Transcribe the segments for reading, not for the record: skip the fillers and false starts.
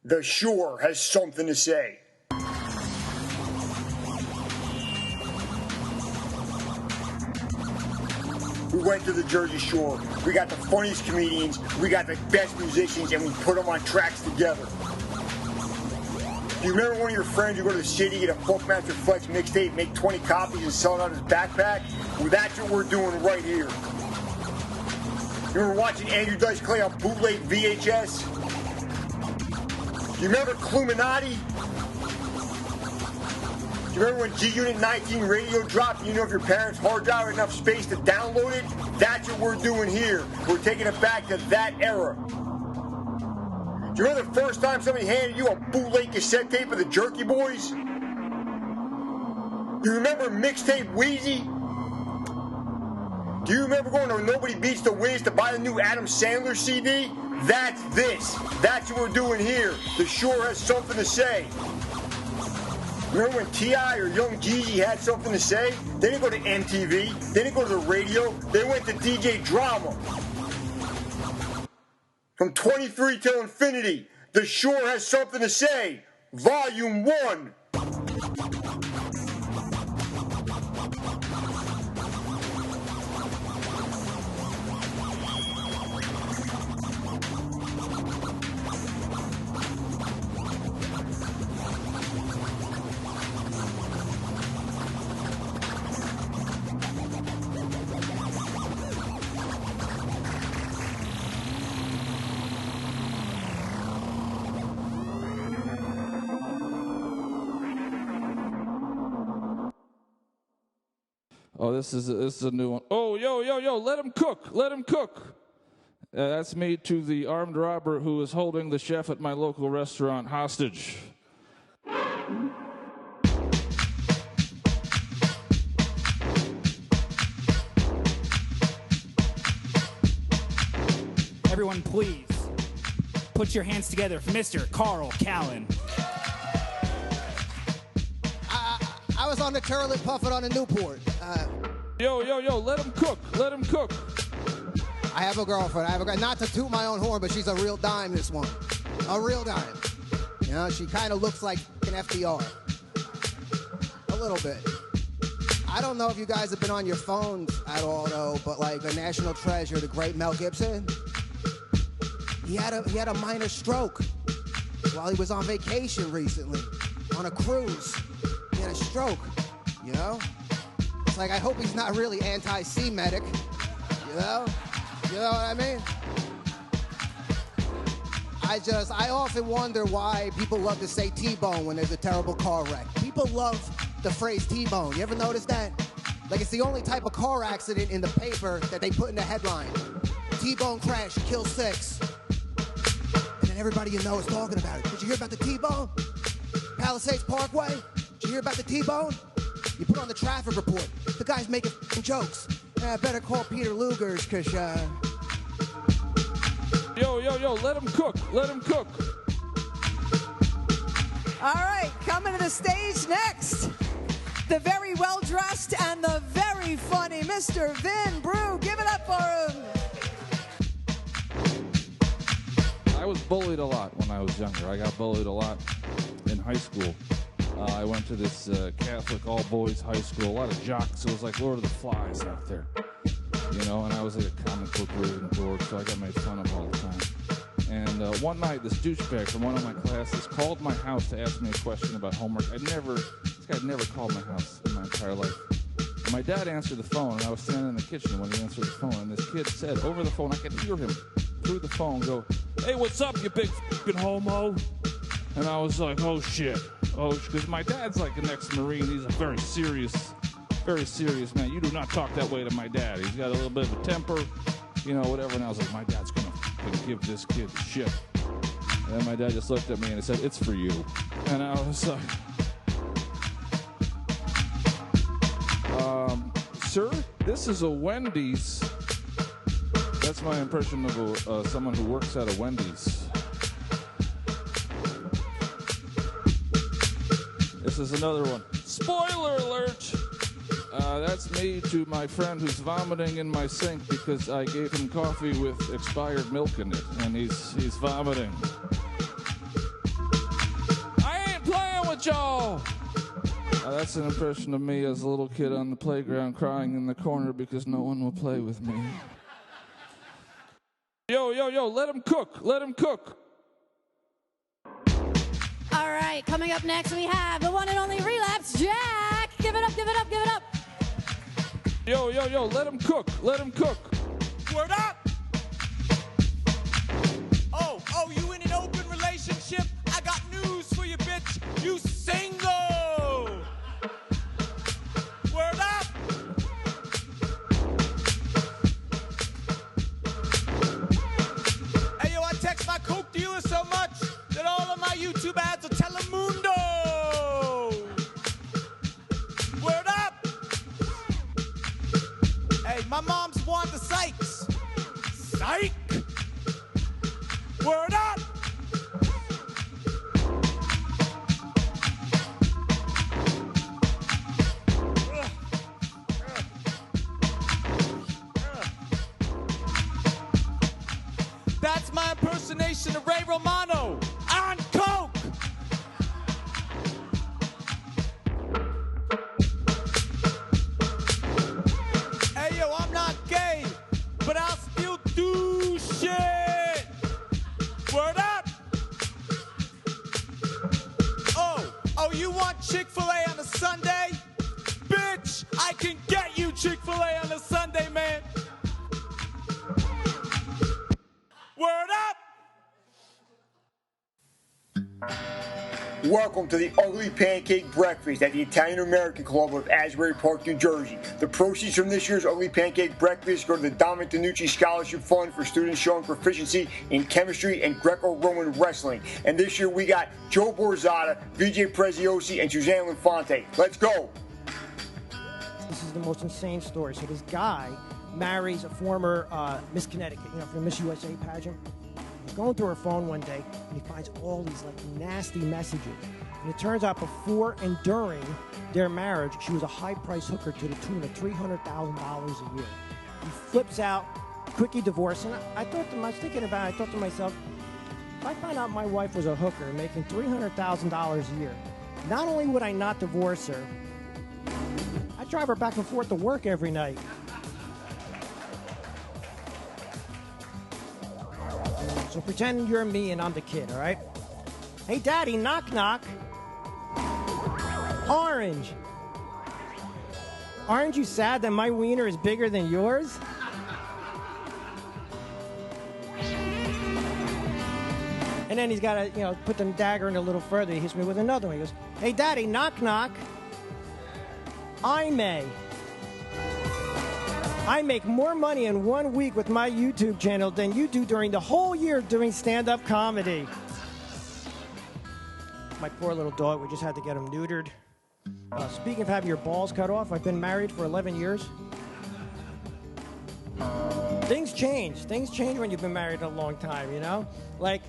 The Shore has something to say. We went to the Jersey Shore. We got the funniest comedians. We got the best musicians, and we put them on tracks together. Do you remember one of your friends who go to the city, get a Funkmaster Flex mixtape, make 20 copies, and sell it on his backpack? Well, that's what we're doing right here. You remember watching Andrew Dice Clay on bootleg VHS? Do you remember Cluminati? Do you remember when G-Unit 19 radio dropped and you know if your parents' hard drive had enough space to download it? That's what we're doing here. We're taking it back to that era. Do you remember the first time somebody handed you a bootleg cassette tape of the Jerky Boys? Do you remember Mixtape Wheezy? Do you remember going to Nobody Beats the Wiz to buy the new Adam Sandler CD? That's this. That's what we're doing here. The Shore has something to say. Remember when T.I. or Young Jeezy had something to say? They didn't go to MTV. They didn't go to the radio. They went to DJ Drama. From 23 till infinity, The Shore has something to say. Volume 1. Oh, this is a new one. Oh, yo, let him cook. Let him cook. That's me to the armed robber who is holding the chef at my local restaurant hostage. Everyone, please put your hands together for Mr. Carl Callen. I was on the Turlet Puffin on the Newport. Yo, let him cook. Let him cook. I have a girlfriend. Not to toot my own horn, but she's a real dime, this one. A real dime. You know, she kind of looks like an FDR. A little bit. I don't know if you guys have been on your phones at all, though, but like a national treasure, the great Mel Gibson, he had a minor stroke while he was on vacation recently, on a cruise. He had a stroke, you know? It's like, I hope he's not really anti-Semitic, you know? You know what I mean? I often wonder why people love to say T-bone when there's a terrible car wreck. People love the phrase T-bone. You ever notice that? Like, it's the only type of car accident in the paper that they put in the headline. T-bone crash, kill 6. And then everybody you know is talking about it. Did you hear about the T-bone? Palisades Parkway? Did you hear about the T-bone? You put on the traffic report. The guy's making jokes. I better call Peter Luger's, because, Yo, let him cook. Let him cook. All right, coming to the stage next, the very well-dressed and the very funny Mr. Vin Brue. Give it up for him. I was bullied a lot when I was younger. I got bullied a lot in high school. I went to this Catholic all-boys high school. A lot of jocks. It was like Lord of the Flies out there, you know. And I was like a comic book reading dork, so I got made fun of all the time. And one night, this douchebag from one of my classes called my house to ask me a question about homework. This guy had never called my house in my entire life. And my dad answered the phone, and I was standing in the kitchen when he answered the phone. And this kid said over the phone, I could hear him through the phone go, "Hey, what's up, you big fucking homo?" And I was like, oh shit. Because my dad's like an ex-Marine. He's a very serious man. You do not talk that way to my dad. He's got a little bit of a temper, you know, whatever. And I was like, my dad's gonna give this kid shit. And then my dad just looked at me and he said, "It's for you." And I was like, sir, this is a Wendy's. That's my impression of someone who works at a Wendy's. This is another one. Spoiler alert! That's me to my friend who's vomiting in my sink because I gave him coffee with expired milk in it, and he's vomiting. That's an impression of me as a little kid on the playground crying in the corner because no one will play with me. Yo, yo, yo, let him cook. Let him cook. All right, coming up next we have the one and only Relapse, Jack. Give it up, give it up, give it up. Yo, yo, yo, let him cook. Let him cook. Word up! Oh, you in an open relationship? I got news for you, bitch. You single! Word up! Hey, yo, I text my coke dealer so much that all of my YouTube ads are Telemundo! Word up! Hey, my mom's Wanda Sykes. Psych! Word up! That's my impersonation of Ray Romano on coke! Hey, yo, I'm not gay, but I'll still do shit! Word up! Oh, you want Chick-fil-A on a Sunday? Bitch, I can get you Chick-fil-A on a Sunday, man! Word up! Welcome to the Ugly Pancake Breakfast at the Italian-American Club of Asbury Park, New Jersey. The proceeds from this year's Ugly Pancake Breakfast go to the Damian Scholarship Fund for students showing proficiency in chemistry and Greco-Roman wrestling. And this year we got Joe Borzotta, VJ Preziosi, and Suzanne Linfante. Let's go! This is the most insane story. So this guy marries a former Miss Connecticut, from the Miss USA pageant. He's going through her phone one day, and he finds all these nasty messages. And it turns out before and during their marriage, she was a high-priced hooker to the tune of $300,000 a year. He flips out, quickly divorced, and I thought to myself, if I found out my wife was a hooker making $300,000 a year, not only would I not divorce her, I'd drive her back and forth to work every night. So pretend you're me and I'm the kid, all right? Hey, Daddy, knock, knock. Orange. Aren't you sad that my wiener is bigger than yours? And then he's got to, put the dagger in a little further. He hits me with another one. He goes, hey, Daddy, knock, knock. I make more money in 1 week with my YouTube channel than you do during the whole year doing stand-up comedy. My poor little dog, we just had to get him neutered. Speaking of having your balls cut off, I've been married for 11 years. Things change. Things change when you've been married a long time, Like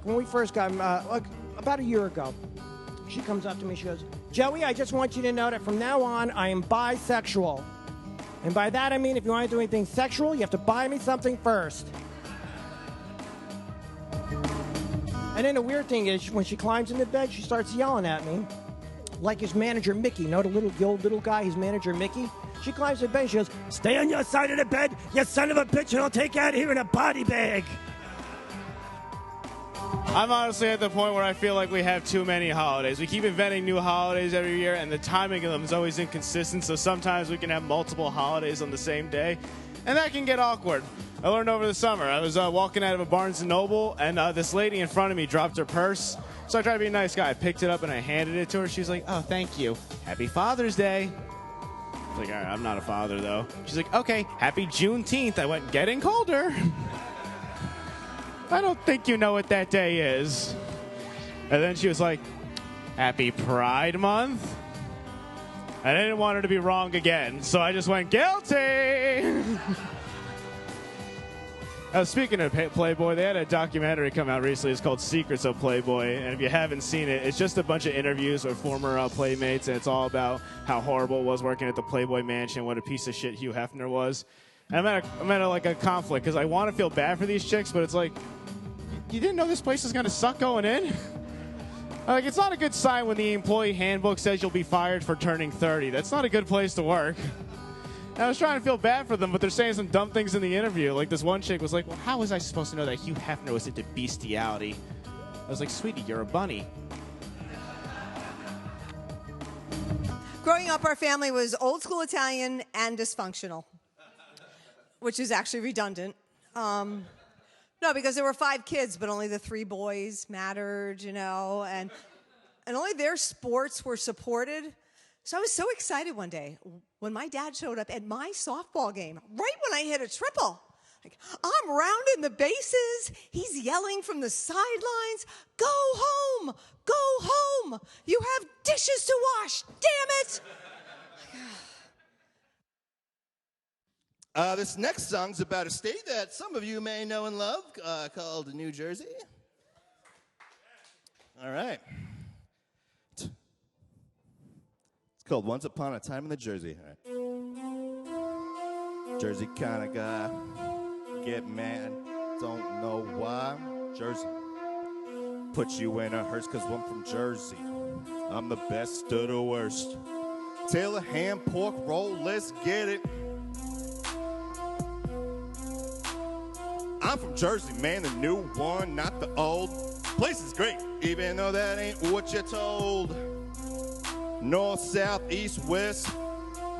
when we first got, about a year ago, she comes up to me, she goes, Joey, I just want you to know that from now on, I am bisexual. And by that I mean if you want to do anything sexual, you have to buy me something first. And then the weird thing is, when she climbs into bed, she starts yelling at me. Like his manager, Mickey. The old little guy, his manager, Mickey? She climbs into bed and she goes, stay on your side of the bed, you son of a bitch, and I'll take you out of here in a body bag. I'm honestly at the point where I feel like we have too many holidays. We keep inventing new holidays every year, and the timing of them is always inconsistent, so sometimes we can have multiple holidays on the same day, and that can get awkward. I learned over the summer. I was walking out of a Barnes & Noble, and this lady in front of me dropped her purse, so I tried to be a nice guy. I picked it up, and I handed it to her. She's like, oh, thank you. Happy Father's Day. I was like, all right, I'm not a father, though. She's like, okay, happy Juneteenth. I went, getting colder. I don't think you know what that day is. And then she was like, happy Pride Month? And I didn't want her to be wrong again, so I just went, guilty! Speaking of Playboy, they had a documentary come out recently. It's called Secrets of Playboy, and if you haven't seen it, it's just a bunch of interviews with former Playmates, and it's all about how horrible it was working at the Playboy Mansion, what a piece of shit Hugh Hefner was. And I'm at a conflict, because I want to feel bad for these chicks, but it's like, you didn't know this place was going to suck going in? Like, it's not a good sign when the employee handbook says you'll be fired for turning 30. That's not a good place to work. And I was trying to feel bad for them, but they're saying some dumb things in the interview. Like, this one chick was like, well, how was I supposed to know that Hugh Hefner was into bestiality? I was like, sweetie, you're a bunny. Growing up, our family was old school Italian and dysfunctional, which is actually redundant. No, because there were 5 kids, but only the 3 boys mattered, you know, and only their sports were supported. So I was so excited one day when my dad showed up at my softball game, right when I hit a triple. Like, I'm rounding the bases. He's yelling from the sidelines, go home, go home. You have dishes to wash, damn it. This next song's about a state that some of you may know and love, called New Jersey. All right. It's called Once Upon a Time in the Jersey. All right. Jersey kind of guy, get mad, don't know why. Jersey, put you in a hearse cause I'm from Jersey. I'm the best of the worst. Tailor ham, pork roll, let's get it. I'm from Jersey, man, the new one, not the old. Place is great, even though that ain't what you're told. North, south, east, west.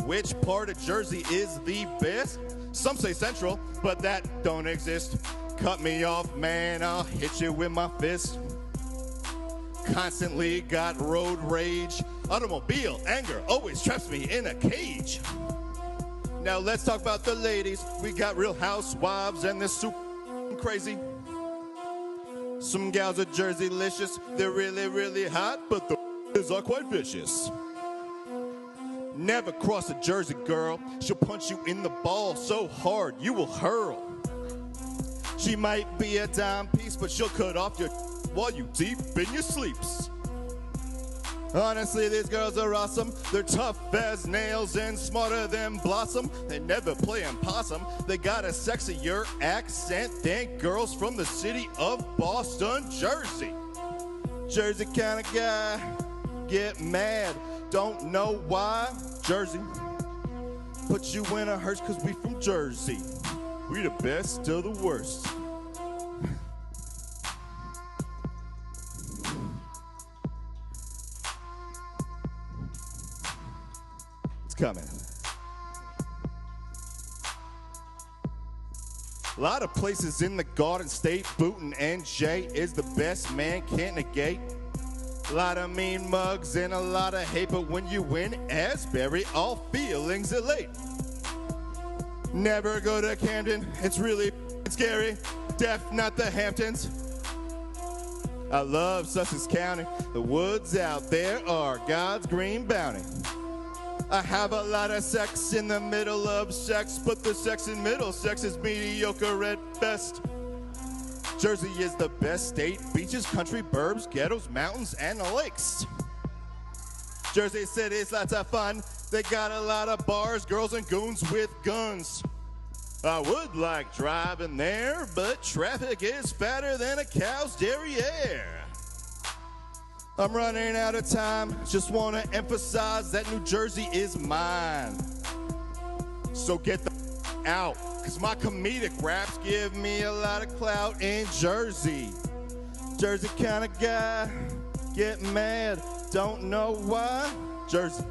Which part of Jersey is the best? Some say central, but that don't exist. Cut me off, man, I'll hit you with my fist. Constantly got road rage. Automobile anger always traps me in a cage. Now let's talk about the ladies. We got Real Housewives and they're super crazy. Some gals are Jersey-licious. They're really, really hot, but the are quite vicious. Never cross a Jersey girl. She'll punch you in the ball so hard you will hurl. She might be a dime piece, but she'll cut off your while you deep in your sleeps. Honestly, these girls are awesome. They're tough as nails and smarter than Blossom. They never play possum. They got a sexier accent than girls from the city of Boston, Jersey. Jersey kind of guy, get mad, don't know why. Jersey, put you in a hearse cause we from Jersey. We the best of the worst. Coming. A lot of places in the Garden State, Fulton and Jay is the best, man, can't negate. A lot of mean mugs and a lot of hate, but when you win Asbury, all feelings elate. Never go to Camden, it's really scary. Def, not the Hamptons. I love Sussex County. The woods out there are God's green bounty. I have a lot of sex in the middle of sex, but the sex in Middlesex is mediocre at best. Jersey is the best state. Beaches, country, burbs, ghettos, mountains, and lakes. Jersey City's lots of fun. They got a lot of bars, girls, and goons with guns. I would like driving there, but traffic is fatter than a cow's derriere. I'm running out of time, just want to emphasize that New Jersey is mine. So get the out, cause my comedic raps give me a lot of clout in Jersey. Jersey kind of guy, get mad, don't know why. Jersey,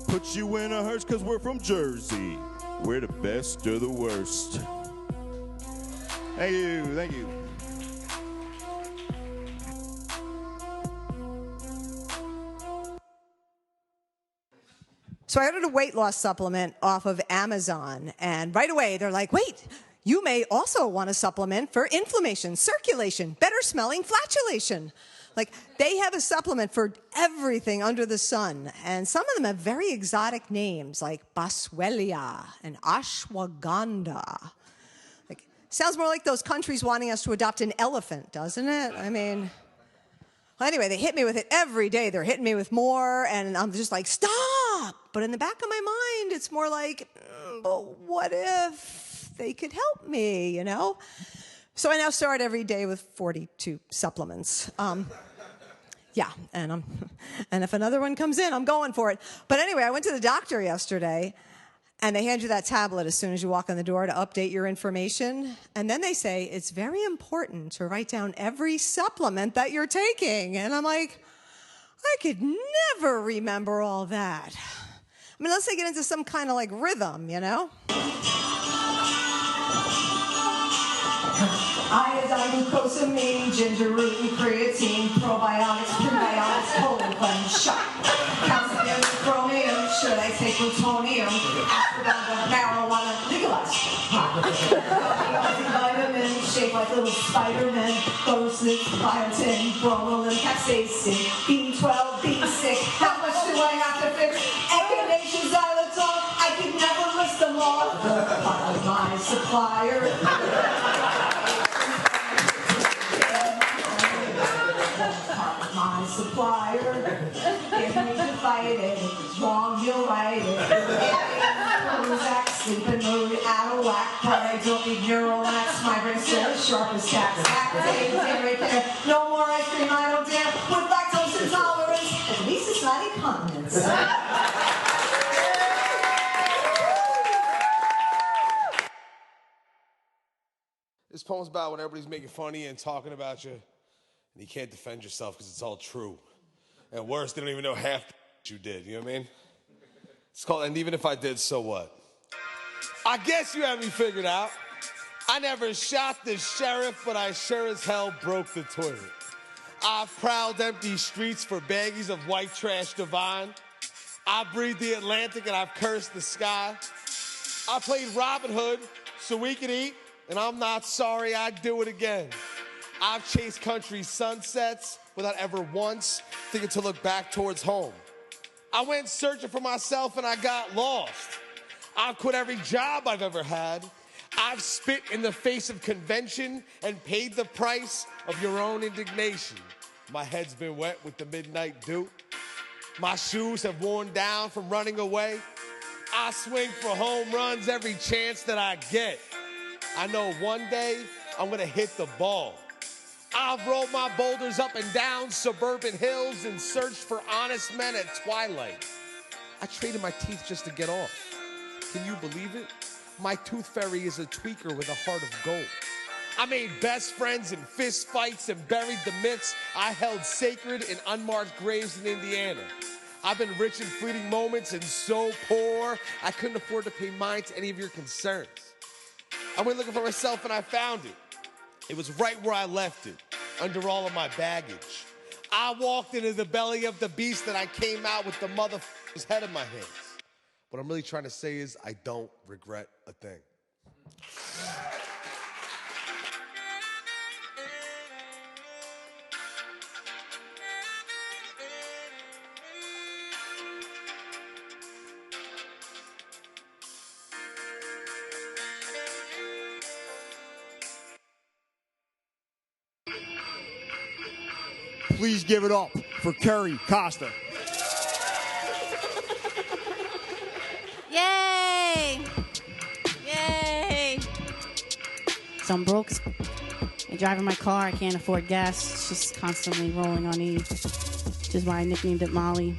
put you in a hearse cause we're from Jersey. We're the best of the worst. Thank you, thank you. So I ordered a weight loss supplement off of Amazon, and right away they're like, wait, you may also want a supplement for inflammation, circulation, better smelling, flatulation. Like, they have a supplement for everything under the sun, and some of them have very exotic names like Boswellia and Ashwagandha. Like, sounds more like those countries wanting us to adopt an elephant, doesn't it? I mean, well, anyway, they hit me with it every day. They're hitting me with more, and I'm just like, stop! But in the back of my mind, it's more like, but what if they could help me, you know? So I now start every day with 42 supplements. yeah, and if another one comes in, I'm going for it. But anyway, I went to the doctor yesterday, and they hand you that tablet as soon as you walk in the door to update your information. And then they say, it's very important to write down every supplement that you're taking. And I'm like, I could never remember all that. I mean, unless they get into some kind of like rhythm, you know? Iodine, glucosamine, gingerelli, creatine, probiotics, prebiotics, colon cleanse, shot. Calcium, chromium, should I take plutonium? Ashwagandha, marijuana, legalized. Vitamin, shaped like little Spider-Man, doses, biotin, bromelain, capsaicin, B12, B6. How much do I have to fix? Echinacea, xylitol, I could never list them all. Part of my supplier. My supplier, if you need to fight it, if it's wrong, he'll write it. Prozac, sleeping mood, out of whack, but I don't need neural max, my brain's still as sharp as cats. Activate, right there, no more ice cream, I don't dare, with lactose intolerance, at least it's not incontinence. This poem's about when everybody's making fun of you and talking about you, and you can't defend yourself because it's all true. And worse, they don't even know half you did, you know what I mean? It's called, and even if I did, so what? I guess you have me figured out. I never shot the sheriff, but I sure as hell broke the toilet. I've prowled empty streets for baggies of white trash divine. I breathed the Atlantic and I've cursed the sky. I played Robin Hood so we could eat, and I'm not sorry, I'd do it again. I've chased country sunsets without ever once thinking to look back towards home. I went searching for myself and I got lost. I've quit every job I've ever had. I've spit in the face of convention and paid the price of your own indignation. My head's been wet with the midnight dew. My shoes have worn down from running away. I swing for home runs every chance that I get. I know one day I'm gonna hit the ball. I've rolled my boulders up and down suburban hills and searched for honest men at twilight. I traded my teeth just to get off. Can you believe it? My tooth fairy is a tweaker with a heart of gold. I made best friends in fist fights and buried the myths I held sacred in unmarked graves in Indiana. I've been rich in fleeting moments and so poor I couldn't afford to pay mind to any of your concerns. I went looking for myself and I found it. It was right where I left it, under all of my baggage. I walked into the belly of the beast and I came out with the motherfucker's head in my hands. What I'm really trying to say is I don't regret a thing. Please give it up for Keri, Costa. Yay! Yay! So I'm broke. I'm driving my car. I can't afford gas. It's just constantly rolling on E, which is why I nicknamed it Molly.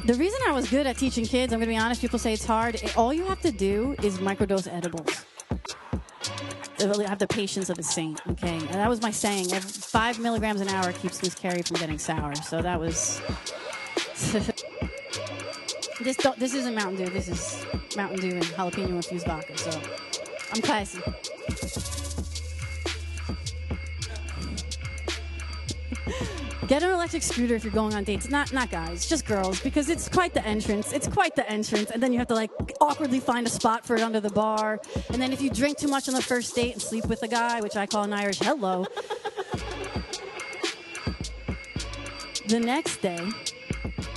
The reason I was good at teaching kids, I'm going to be honest, people say it's hard. All you have to do is microdose edibles. I have the patience of a saint, okay? And that was my saying. 5 milligrams an hour keeps Miss Keri from getting sour. So that was... This isn't Mountain Dew. This is Mountain Dew and jalapeno infused vodka. So I'm classy. Get an electric scooter if you're going on dates. Not guys, just girls, because it's quite the entrance. It's quite the entrance. And then you have to, like, awkwardly find a spot for it under the bar. And then if you drink too much on the first date and sleep with a guy, which I call an Irish hello, the next day,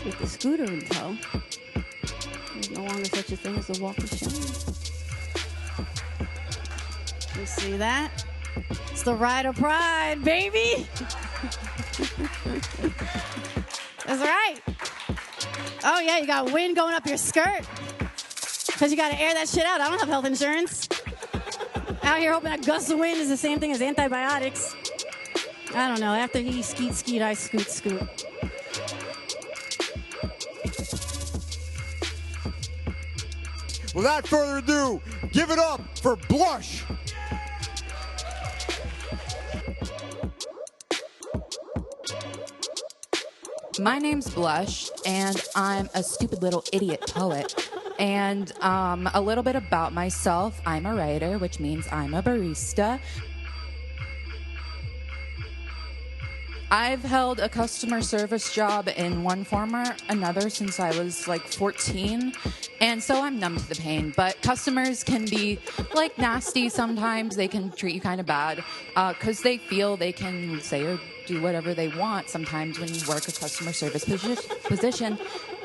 with the scooter in tow, there's no longer such a thing as a walk of shame. You see that? It's the ride of pride, baby! That's right. Oh, yeah, you got wind going up your skirt because you got to air that shit out. I don't have health insurance. Out here hoping that gust of wind is the same thing as antibiotics. I don't know. After he skeet, I scoot. Without further ado, give it up for Blush. My name's Blush, and I'm a stupid little idiot poet. And a little bit about myself. I'm a writer, which means I'm a barista. I've held a customer service job in one form or another since I was like 14, and so I'm numb to the pain. But customers can be like nasty sometimes. They can treat you kind of bad because they feel they can say or do whatever they want sometimes when you work a customer service position.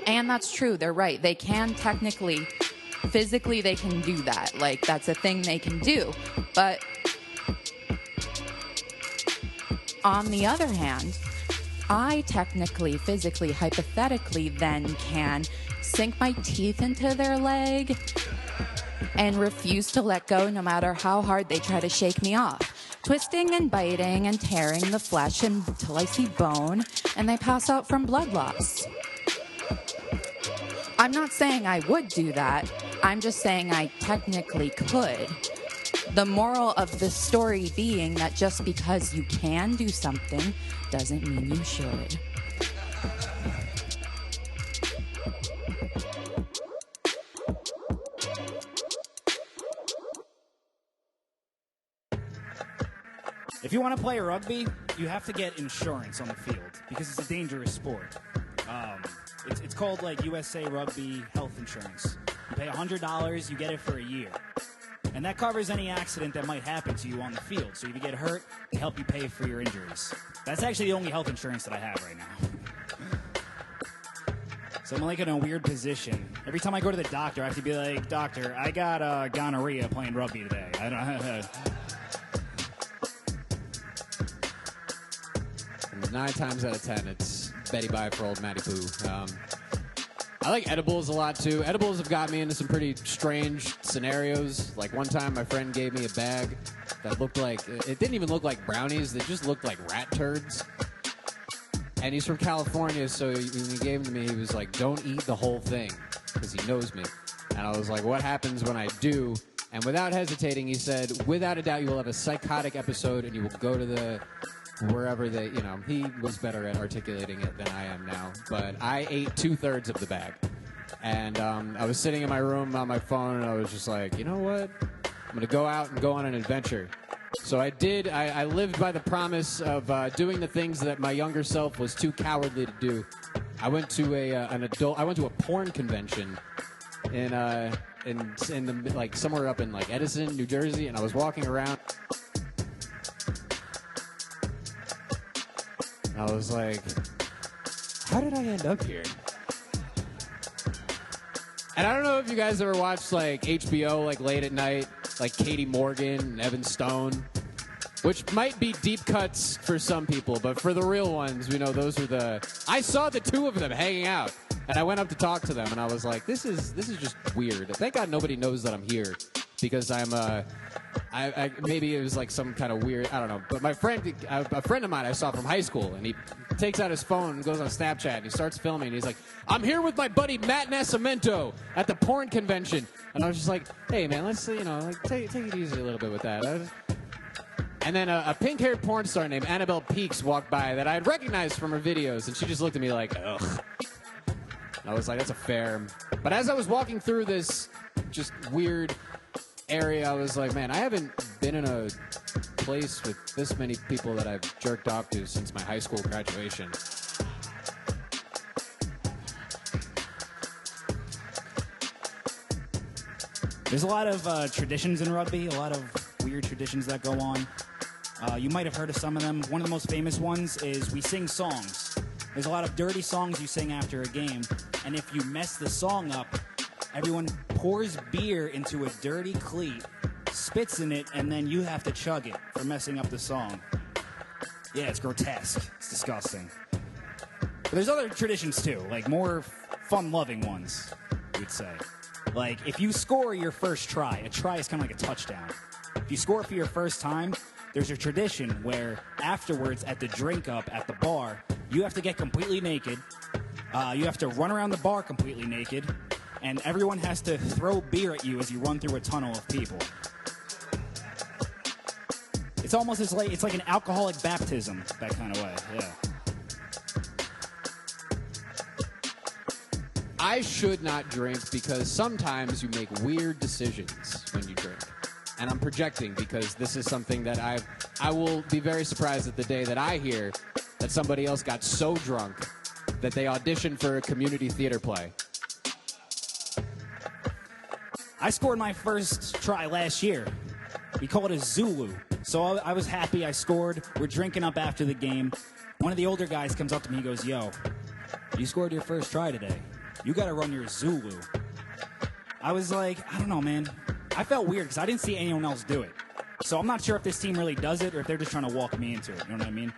And that's true. They're right. They can technically, physically, they can do that. Like, that's a thing they can do. But on the other hand, I technically, physically, hypothetically then can sink my teeth into their leg and refuse to let go no matter how hard they try to shake me off, twisting and biting and tearing the flesh until I see bone and they pass out from blood loss. I'm not saying I would do that. I'm just saying I technically could. The moral of the story being that just because you can do something doesn't mean you should. If you want to play rugby, you have to get insurance on the field because it's a dangerous sport. It's called like USA Rugby Health Insurance. You pay $100, you get it for a year. And that covers any accident that might happen to you on the field. So if you get hurt, they help you pay for your injuries. That's actually the only health insurance that I have right now. So I'm like in a weird position. Every time I go to the doctor, I have to be like, doctor, I got gonorrhea playing rugby today. I don't. 9 times out of 10, it's Betty Bye for old Matty Poo. I like edibles a lot, too. Edibles have got me into some pretty strange scenarios. Like, one time my friend gave me a bag that looked like... It didn't even look like brownies. They just looked like rat turds. And he's from California, so when he gave them to me, he was like, don't eat the whole thing, because he knows me. And I was like, what happens when I do? And without hesitating, he said, without a doubt, you will have a psychotic episode, and you will go to the... wherever they, you know, he was better at articulating it than I am now. But I ate 2/3 of the bag. And I was sitting in my room on my phone, and I was just like, you know what? I'm going to go out and go on an adventure. So I did. I lived by the promise of doing the things that my younger self was too cowardly to do. I went to a porn convention in the, like, somewhere up in, like, Edison, New Jersey, and I was walking around. I was like, how did I end up here? And I don't know if you guys ever watched, like, HBO, like, late at night, like Katie Morgan and Evan Stone, which might be deep cuts for some people, but for the real ones, we know those are the... I saw the two of them hanging out, and I went up to talk to them, and I was like, this is just weird. Thank God nobody knows that I'm here, because I'm maybe it was like some kind of weird, I don't know. But my friend, a friend of mine I saw from high school, and he takes out his phone and goes on Snapchat, and he starts filming, and he's like, I'm here with my buddy Matt Nascimento at the porn convention. And I was just like, hey, man, let's, you know, like, take it easy a little bit with that. And then a pink-haired porn star named Annabelle Peaks walked by that I had recognized from her videos, and she just looked at me like, ugh. And I was like, that's a fair. But as I was walking through this just weird area, I was like, man, I haven't been in a place with this many people that I've jerked off to since my high school graduation. There's a lot of traditions in rugby, a lot of weird traditions that go on. You might have heard of some of them. One of the most famous ones is we sing songs. There's a lot of dirty songs you sing after a game, and if you mess the song up, everyone pours beer into a dirty cleat, spits in it, and then you have to chug it for messing up the song. Yeah, it's grotesque. It's disgusting. But there's other traditions, too, like more fun-loving ones, you'd say. Like, if you score your first try, a try is kind of like a touchdown. If you score for your first time, there's a tradition where afterwards at the drink up at the bar, you have to get completely naked. You have to run around the bar completely naked, and everyone has to throw beer at you as you run through a tunnel of people. It's almost it's like an alcoholic baptism, that kind of way, yeah. I should not drink because sometimes you make weird decisions when you drink. And I'm projecting because this is something that I will be very surprised at the day that I hear that somebody else got so drunk that they auditioned for a community theater play. I scored my first try last year. We call it a Zulu. So I was happy I scored. We're drinking up after the game. One of the older guys comes up to me and goes, "Yo, you scored your first try today. You got to run your Zulu." I was like, I don't know, man. I felt weird because I didn't see anyone else do it. So I'm not sure if this team really does it or if they're just trying to walk me into it. You know what I mean?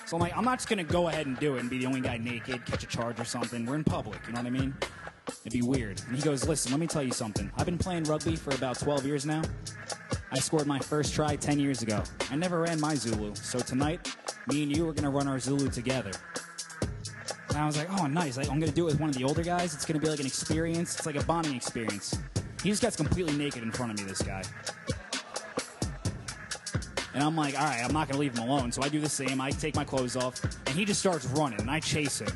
So I'm like, I'm not just going to go ahead and do it and be the only guy naked, catch a charge or something. We're in public. You know what I mean? It'd be weird. And he goes, "Listen, let me tell you something. I've been playing rugby for about 12 years now. I scored my first try 10 years ago. I never ran my Zulu. So tonight, me and you are going to run our Zulu together." And I was like, oh, nice. I'm going to do it with one of the older guys. It's going to be like an experience. It's like a bonding experience. He just gets completely naked in front of me, this guy. And I'm like, all right, I'm not going to leave him alone. So I do the same. I take my clothes off, and he just starts running, and I chase him.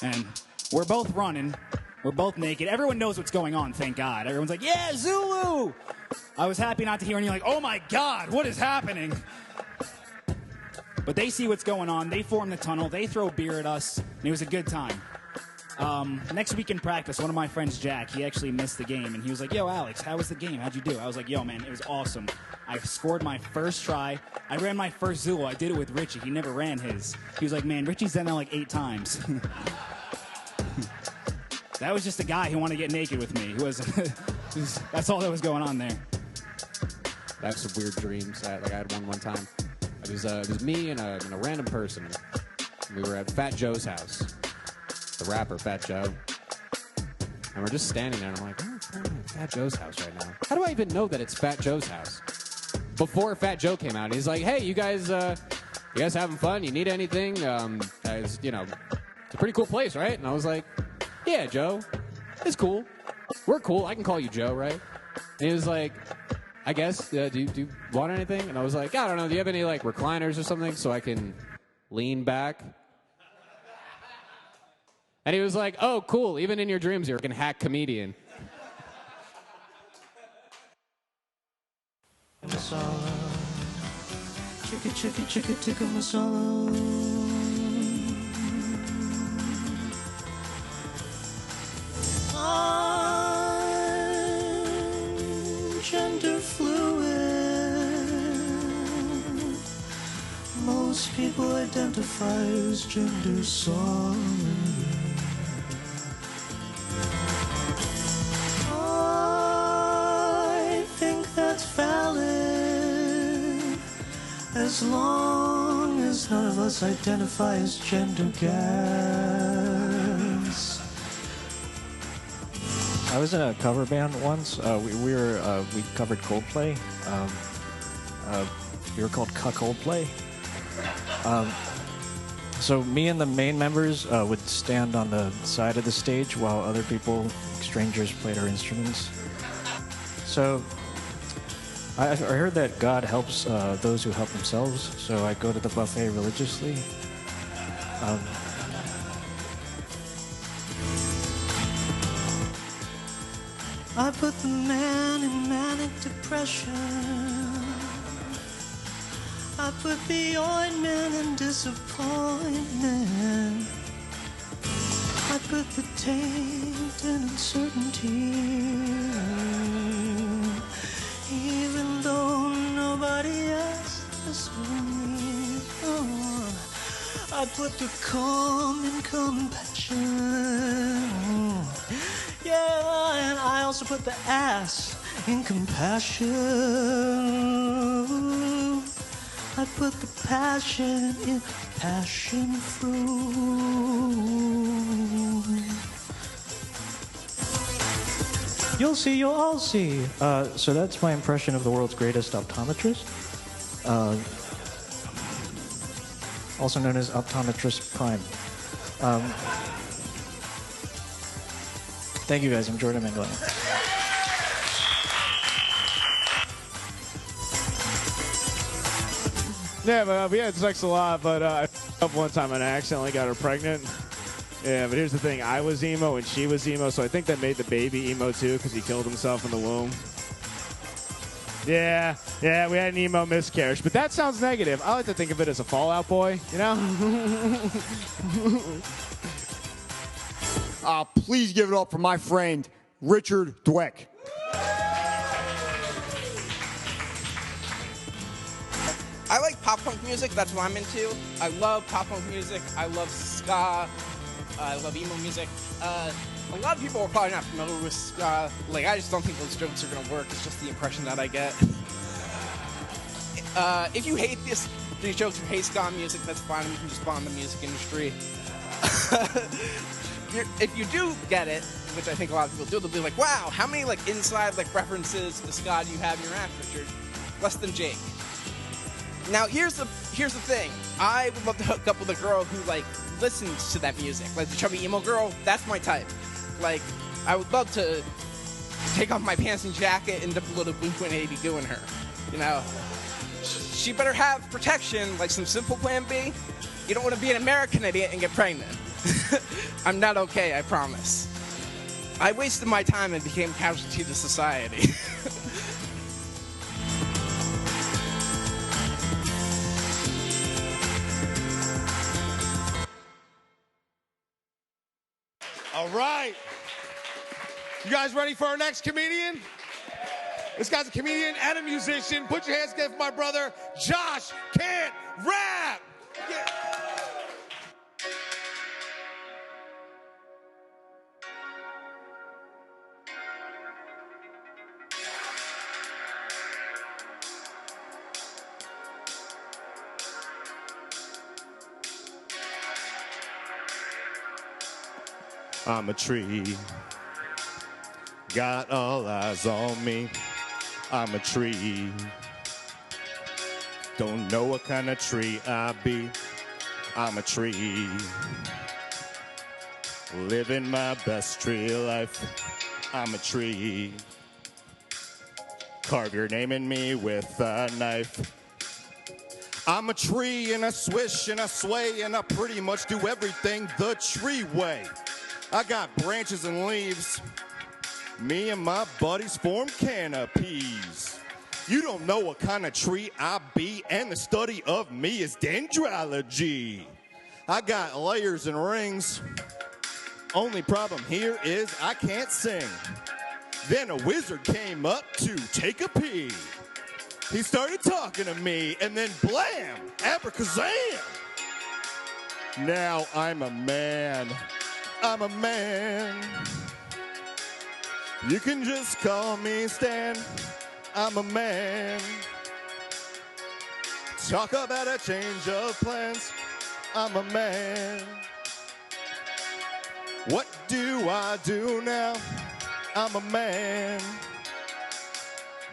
And we're both running. We're both naked. Everyone knows what's going on, thank God. Everyone's like, yeah, Zulu! I was happy not to hear any like, oh, my God, what is happening? But they see what's going on. They form the tunnel. They throw beer at us, and it was a good time. Next week in practice, one of my friends, Jack, he actually missed the game, and he was like, "Yo, Alex, how was the game? How'd you do?" I was like, "Yo, man, it was awesome. I scored my first try. I ran my first Zulu. I did it with Rucci. He never ran his." He was like, "Man, Rucci's done that like 8 times." That was just a guy who wanted to get naked with me. That's all that was going on there. I have some weird dreams. I had one time. It was me and a random person. We were at Fat Joe's house. The rapper, Fat Joe. And we're just standing there, and I'm like, oh, I'm at Fat Joe's house right now. How do I even know that it's Fat Joe's house? Before Fat Joe came out, he's like, hey, you guys having fun? You need anything? It's a pretty cool place, right? And I was like, yeah, Joe, it's cool. We're cool. I can call you Joe, right? And he was like, I guess, do you want anything? And I was like, I don't know. Do you have any, like, recliners or something so I can lean back? And he was like, oh, cool. Even in your dreams, you're a fucking hack comedian. Masala. Chicka, chicka, chicka, tikka masala. I'm gender fluid. Most people identify as gender solid. I think that's valid, as long as none of us identify as gender gas. I was in a cover band once. We covered Coldplay. We were called Coldplay. So me and the main members would stand on the side of the stage while other people, strangers, played our instruments. So I heard that God helps those who help themselves. So I go to the buffet religiously. I put the man in manic depression. I put the ointment in disappointment. I put the taint in uncertainty. Even though nobody else is for me. Oh, I put the calm in compassion. Yeah, and I also put the ass in compassion. I put the passion in passion fruit. You'll see, you'll all see. So that's my impression of the world's greatest optometrist. Also known as Optometrist Prime. Thank you guys. I'm Jordan Manglona. Yeah, but we had sex a lot, but I f***ed up one time and I accidentally got her pregnant. Yeah, but here's the thing. I was emo and she was emo, so I think that made the baby emo too because he killed himself in the womb. Yeah, we had an emo miscarriage, but that sounds negative. I like to think of it as a Fallout Boy, you know? Please give it up for my friend, Richard Dweck. I like pop punk music. That's what I'm into. I love pop punk music. I love ska. I love emo music. A lot of people are probably not familiar with ska. Like, I just don't think those jokes are going to work. It's just the impression that I get. If you hate these jokes or hate ska music, that's fine. You can just bomb the music industry. If you do get it, which I think a lot of people do, they'll be like, wow, how many like inside like references to ska do you have in your act, Richard? Less than Jake. Now, here's the thing. I would love to hook up with a girl who, like, listens to that music. Like, the chubby emo girl, that's my type. Like, I would love to take off my pants and jacket and dip a little Blink-182 in her. You know? She better have protection, like some Simple Plan B. You don't want to be an American idiot and get pregnant. I'm not okay, I promise. I wasted my time and became casualty to society. All right. You guys ready for our next comedian? This guy's a comedian and a musician. Put your hands together for my brother, Josh Can't Rap. Yeah. I'm a tree, got all eyes on me. I'm a tree, don't know what kind of tree I be. I'm a tree, living my best tree life. I'm a tree, carve your name in me with a knife. I'm a tree and I swish and I sway and I pretty much do everything the tree way. I got branches and leaves. Me and my buddies form canopies. You don't know what kind of tree I be, and the study of me is dendrology. I got layers and rings. Only problem here is I can't sing. Then a wizard came up to take a pee. He started talking to me, and then blam, abracazam. Now I'm a man. I'm a man. You can just call me Stan. I'm a man. Talk about a change of plans. I'm a man. What do I do now? I'm a man.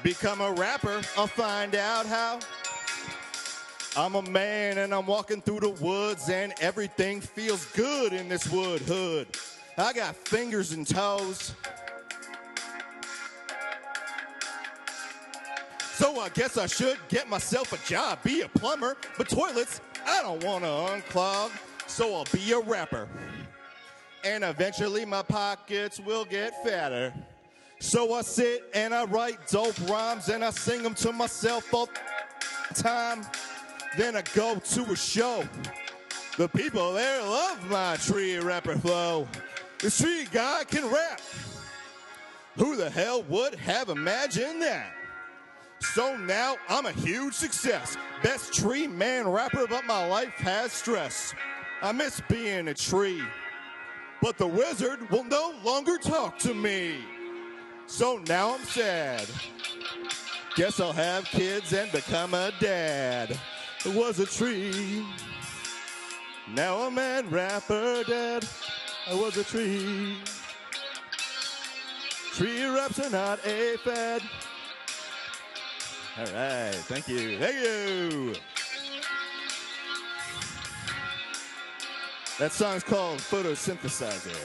Become a rapper, I'll find out how. I'm a man and I'm walking through the woods and everything feels good in this wood hood. I got fingers and toes. So I guess I should get myself a job, be a plumber, but toilets, I don't want to unclog, so I'll be a rapper. And eventually my pockets will get fatter. So I sit and I write dope rhymes and I sing them to myself all the time. Then I go to a show. The people there love my tree rapper flow. This tree guy can rap. Who the hell would have imagined that? So now I'm a huge success. Best tree man rapper, but my life has stress. I miss being a tree, but the wizard will no longer talk to me. So now I'm sad. Guess I'll have kids and become a dad. It was a tree. Now a man rapper dead. I was a tree. Tree reps are not a fad. All right, thank you, thank you. That song's called Photosynthesizer.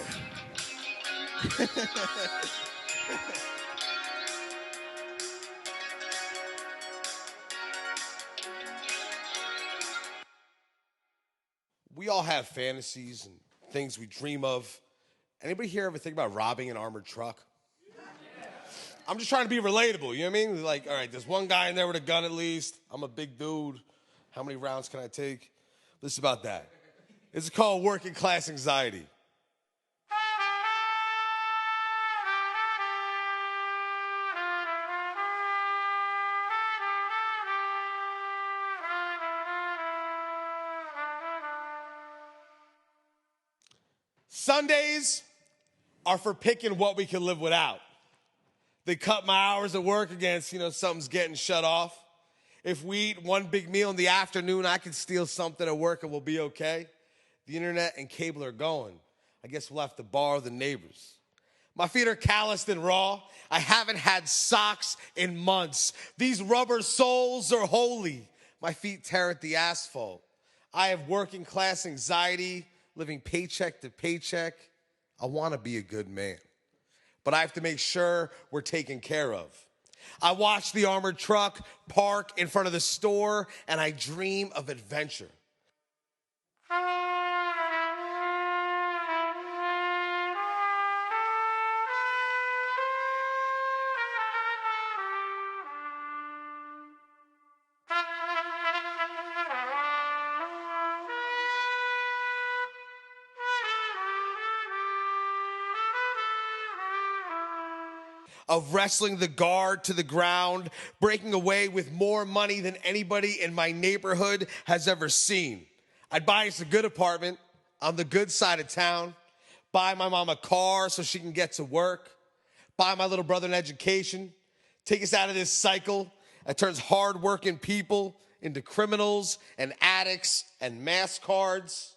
We all have fantasies and things we dream of. Anybody here ever think about robbing an armored truck? I'm just trying to be relatable, you know what I mean? Like, all right, there's one guy in there with a gun at least. I'm a big dude. How many rounds can I take? This is about that. It's called working class anxiety. Sundays are for picking what we can live without. They cut my hours at work against, something's getting shut off. If we eat one big meal in the afternoon, I can steal something at work and we'll be okay. The internet and cable are going. I guess we'll have to borrow the neighbors. My feet are calloused and raw. I haven't had socks in months. These rubber soles are holy. My feet tear at the asphalt. I have working class anxiety, living paycheck to paycheck. I want to be a good man, but I have to make sure we're taken care of. I watch the armored truck park in front of the store, and I dream of adventure. Of wrestling the guard to the ground, breaking away with more money than anybody in my neighborhood has ever seen. I'd buy us a good apartment on the good side of town, buy my mom a car so she can get to work, buy my little brother an education, take us out of this cycle that turns hardworking people into criminals and addicts and mass cards.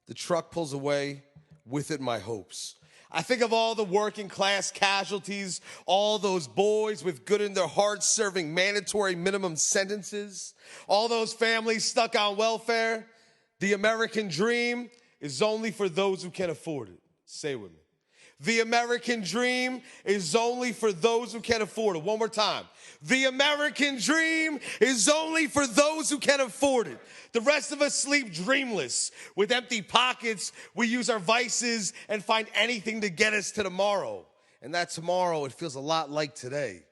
The truck pulls away, with it my hopes. I think of all the working class casualties, all those boys with good in their hearts serving mandatory minimum sentences, all those families stuck on welfare. The American dream is only for those who can afford it. Say it with me. The American dream is only for those who can afford it. One more time. The American dream is only for those who can afford it. The rest of us sleep dreamless. With empty pockets, we use our vices and find anything to get us to tomorrow. And that tomorrow, it feels a lot like today.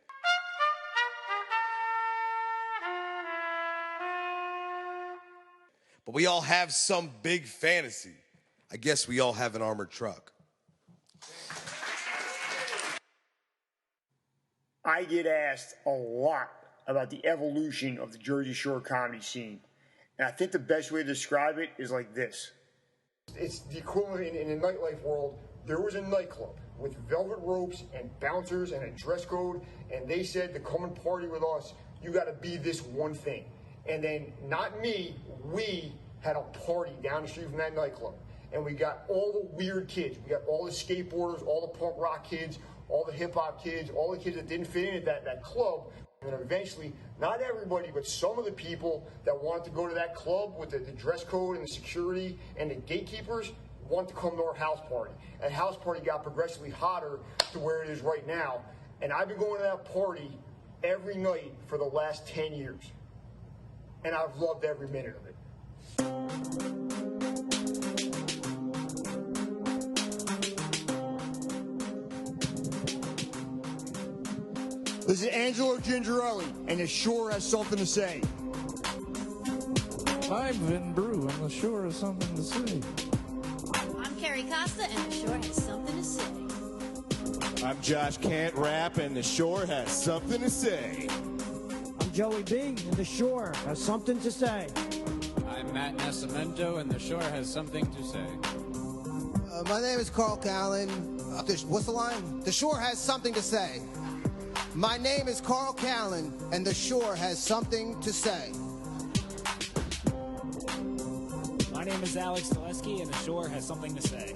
But we all have some big fantasy. I guess we all have an armored truck. I get asked a lot about the evolution of the Jersey Shore comedy scene. And I think the best way to describe it is like this. It's the equivalent in the nightlife world. There was a nightclub with velvet ropes and bouncers and a dress code, and they said to come and party with us, you got to be this one thing. And then, not me, we had a party down the street from that nightclub. And we got all the weird kids. We got all the skateboarders, all the punk rock kids, all the hip-hop kids, all the kids that didn't fit in at that club. And then eventually, not everybody, but some of the people that wanted to go to that club with the dress code and the security and the gatekeepers want to come to our house party. And house party got progressively hotter to where it is right now. And I've been going to that party every night for the last 10 years. And I've loved every minute of it. This is Angelo Gingerelli, and the Shore has something to say. I'm Vin Brue, and the Shore has something to say. I'm Keri Costa, and the Shore has something to say. I'm Josh Can't Rap, and the Shore has something to say. I'm Joey B, and the Shore has something to say. I'm Matt Nascimento, and the Shore has something to say. My name is Callen. What's the line? The Shore has something to say. My name is Callen, and the Shore has something to say. name is Alex Delesky, and the shore has something to say.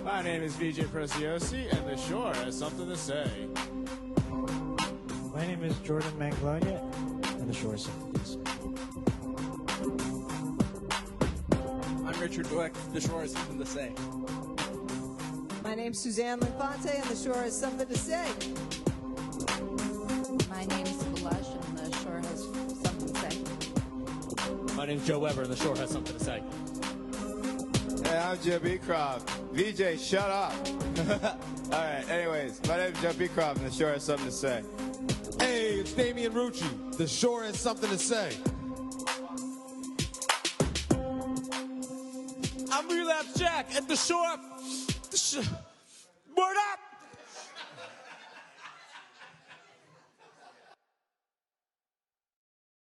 My name is VJ Preziosi, and the shore has something to say. My name is Jordan Manglona, and the shore has something to say. I'm Richard Dweck. The shore has something to say. My name's Suzanne Linfante, and the shore has something to say. My name is Blush, and the shore has something to say. My name's Joe Weber, and the shore has something to say. Hey, I'm Joe Beecroft. VJ, shut up. All right, anyways, my name is Joe Beecroft, and the shore has something to say. Hey, it's Damian Rucci. The shore has something to say. I'm Relapse Jack at the shore. Word up!